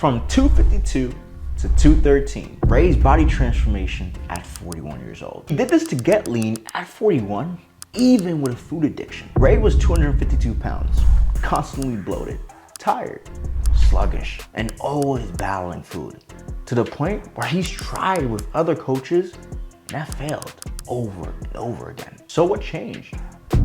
From 252 to 213, Ray's body transformation at 41 years old. He did this to get lean at 41, even with a food addiction. Ray was 252 pounds, constantly bloated, tired, sluggish, and always battling food, to the point where he's tried with other coaches and that failed over and over again. So what changed?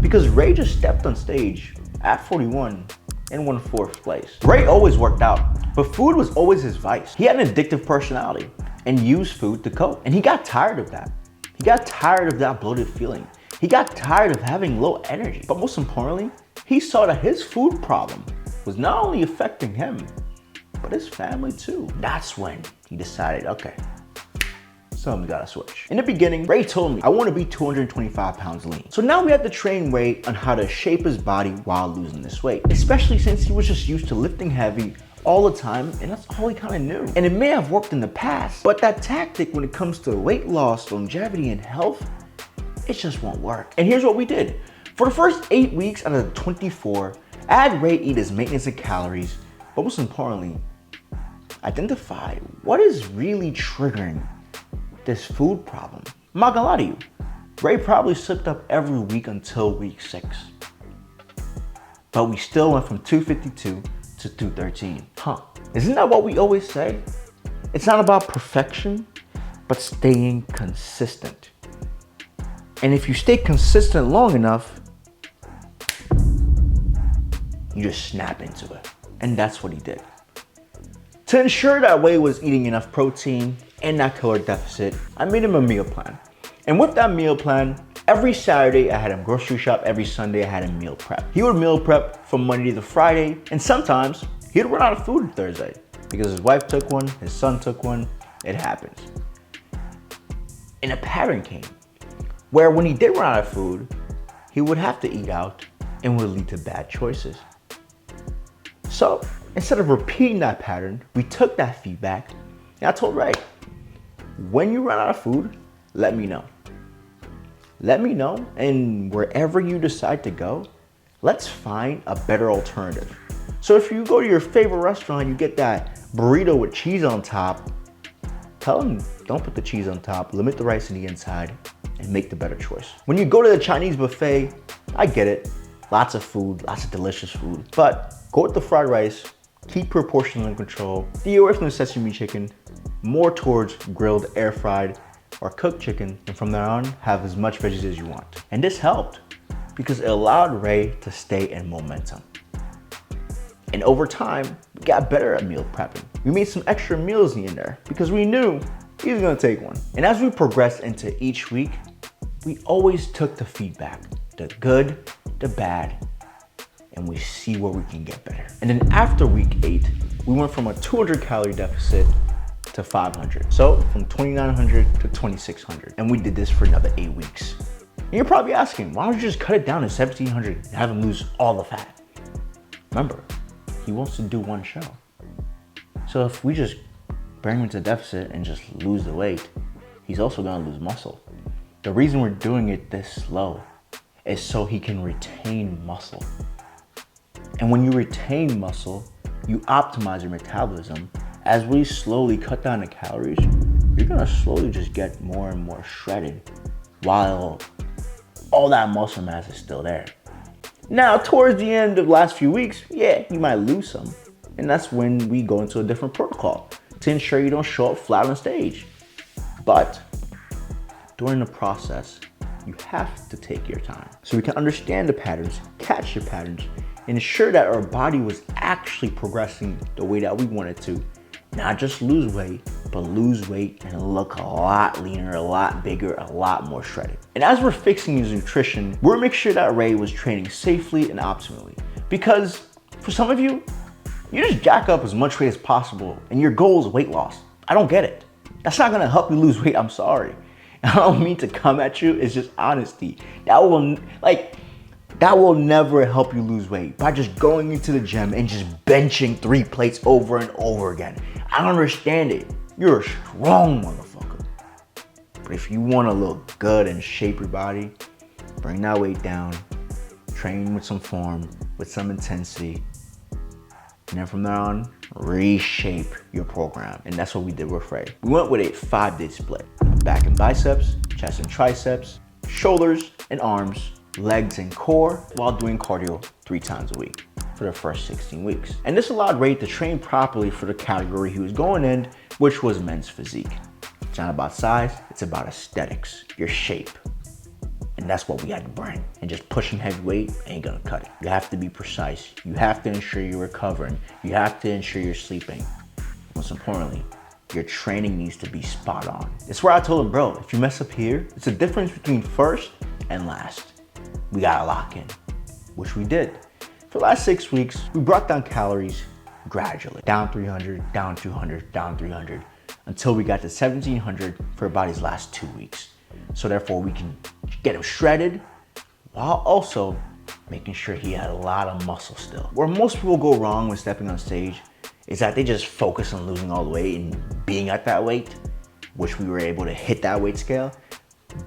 Because Ray just stepped on stage at 41 and won 4th place. Ray always worked out, but food was always his vice. He had an addictive personality and used food to cope. And he got tired of that. He got tired of that bloated feeling. He got tired of having low energy. But most importantly, he saw that his food problem was not only affecting him, but his family too. That's when he decided, okay, something's gotta switch. In the beginning, Ray told me, I wanna be 225 pounds lean. So now we had to train Ray on how to shape his body while losing this weight, especially since he was just used to lifting heavy all the time, and that's all he kind of knew. And it may have worked in the past, but that tactic when it comes to weight loss, longevity, and health, it just won't work. And here's what we did. For the first 8 weeks out of the 24, I had Ray eat his maintenance of calories, but most importantly, identify what is really triggering this food problem. I'm not gonna lie to you, Ray probably slipped up every week until week 6. But we still went from 252 to 213. Isn't that what we always say? It's not about perfection, but staying consistent. And if you stay consistent long enough, you just snap into it. And that's what he did. To ensure that Ray was eating enough protein and that caloric deficit, I made him a meal plan. And with that meal plan, every Saturday I had him grocery shop, every Sunday I had him meal prep. He would meal prep from Monday to Friday, and sometimes he'd run out of food Thursday because his wife took one, his son took one, it happens. And a pattern came where when he did run out of food, he would have to eat out and would lead to bad choices. So instead of repeating that pattern, we took that feedback and I told Ray, when you run out of food, let me know. Let me know, and wherever you decide to go, let's find a better alternative. So if you go to your favorite restaurant, you get that burrito with cheese on top, tell them don't put the cheese on top, limit the rice in the inside, and make the better choice. When you go to the Chinese buffet, I get it, lots of food, lots of delicious food, but go with the fried rice, keep your portions in control, stay away from the sesame chicken, more towards grilled, air fried, or cooked chicken, and from there on, have as much veggies as you want. And this helped because it allowed Ray to stay in momentum. And over time, we got better at meal prepping. We made some extra meals in there because we knew he was gonna take one. And as we progressed into each week, we always took the feedback, the good, the bad, and we see where we can get better. And then after week 8, we went from a 200 calorie deficit to 500. So from 2,900 to 2,600. And we did this for another 8 weeks. And you're probably asking, why don't you just cut it down to 1,700 and have him lose all the fat? Remember, he wants to do one show. So if we just bring him to deficit and just lose the weight, he's also gonna lose muscle. The reason we're doing it this slow is so he can retain muscle. And when you retain muscle, you optimize your metabolism. As we slowly cut down the calories, you're gonna slowly just get more and more shredded while all that muscle mass is still there. Now, towards the end of the last few weeks, yeah, you might lose some. And that's when we go into a different protocol to ensure you don't show up flat on stage. But during the process, you have to take your time so we can understand the patterns, catch the patterns, and ensure that our body was actually progressing the way that we wanted to. Not just lose weight, but lose weight and look a lot leaner, a lot bigger, a lot more shredded. And as we're fixing his nutrition, we're making sure that Ray was training safely and optimally. Because for some of you, you just jack up as much weight as possible and your goal is weight loss. I don't get it. That's not gonna help you lose weight, I'm sorry. I don't mean to come at you, it's just honesty. That will never help you lose weight by just going into the gym and just benching 3 plates over and over again. I don't understand it. You're a strong motherfucker. But if you want to look good and shape your body, bring that weight down, train with some form, with some intensity, and then from there on, reshape your program. And that's what we did with Ray. We went with a 5-day split. Back and biceps, chest and triceps, shoulders and arms, legs and core, while doing cardio 3 times a week for the first 16 weeks. And this allowed Ray to train properly for the category he was going in, which was men's physique. It's not about size, it's about aesthetics, your shape. And that's what we had to bring. And just pushing heavy weight ain't gonna cut it. You have to be precise. You have to ensure you're recovering. You have to ensure you're sleeping. Most importantly, your training needs to be spot on. It's where I told him, bro, if you mess up here, it's a difference between first and last. We gotta lock in, which we did. For the last 6 weeks, we brought down calories gradually. Down 300, down 200, down 300, until we got to 1,700 for about his last 2 weeks. So therefore we can get him shredded while also making sure he had a lot of muscle still. Where most people go wrong when stepping on stage is that they just focus on losing all the weight and being at that weight, which we were able to hit that weight scale,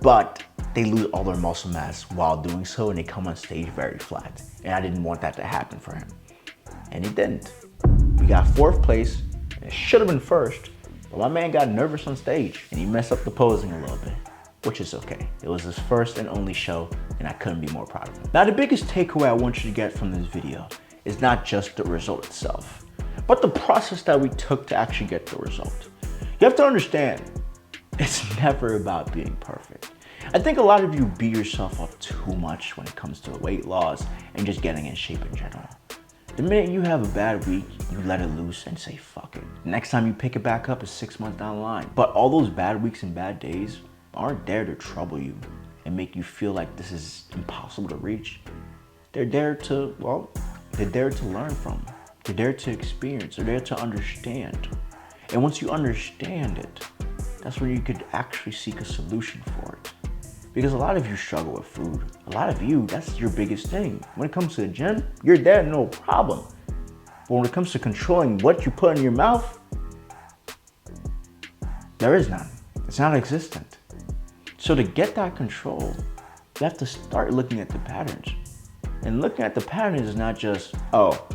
but they lose all their muscle mass while doing so and they come on stage very flat. And I didn't want that to happen for him. And he didn't. We got 4th place, and it should have been 1st, but my man got nervous on stage and he messed up the posing a little bit, which is okay. It was his first and only show and I couldn't be more proud of him. Now the biggest takeaway I want you to get from this video is not just the result itself, but the process that we took to actually get the result. You have to understand, it's never about being perfect. I think a lot of you beat yourself up too much when it comes to weight loss and just getting in shape in general. The minute you have a bad week, you let it loose and say, fuck it. Next time you pick it back up is 6 months down the line. But all those bad weeks and bad days aren't there to trouble you and make you feel like this is impossible to reach. They're there to, well, they're there to learn from. They're there to experience. They're there to understand. And once you understand it, that's when you could actually seek a solution for it. Because a lot of you struggle with food. A lot of you, that's your biggest thing. When it comes to the gym, you're there, no problem. But when it comes to controlling what you put in your mouth, there is none. It's not existent. So to get that control, you have to start looking at the patterns. And looking at the patterns is not just, oh,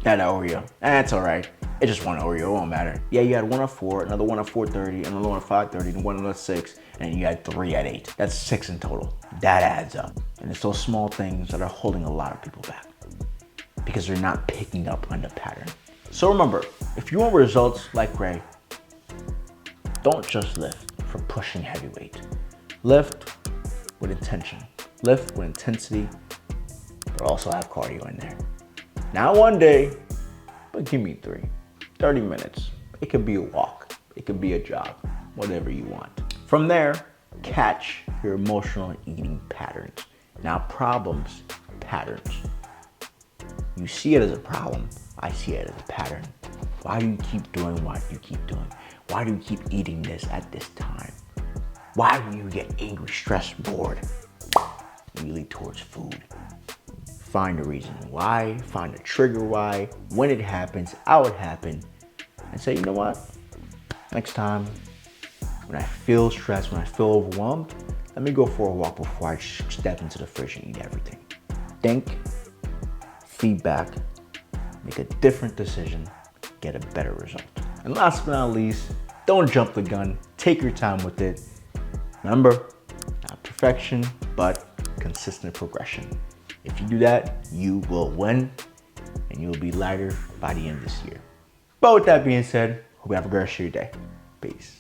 that Oreo, that's all right. It's just one Oreo, it won't matter. Yeah, you had one at 4, another one at 4:30, another one at 5:30, and one at 6, and you had 3 at 8. That's 6 in total. That adds up. And it's those small things that are holding a lot of people back because they're not picking up on the pattern. So remember, if you want results like Ray, don't just lift for pushing heavy weight. Lift with intention. Lift with intensity, but also have cardio in there. Not one day, but give me 30 minutes. It could be a walk. It could be a jog, whatever you want. From there, catch your emotional eating patterns. Not problems, patterns. You see it as a problem. I see it as a pattern. Why do you keep doing what you keep doing? Why do you keep eating this at this time? Why do you get angry, stressed, bored? You lead towards food. Find the reason why, find the trigger why, when it happens, how it happened, and say, you know what? Next time, when I feel stressed, when I feel overwhelmed, let me go for a walk before I step into the fridge and eat everything. Think, feedback, make a different decision, get a better result. And last but not least, don't jump the gun, take your time with it. Remember, not perfection, but consistent progression. If you do that, you will win and you will be lighter by the end of this year. But with that being said, hope you have a great rest of your day. Peace.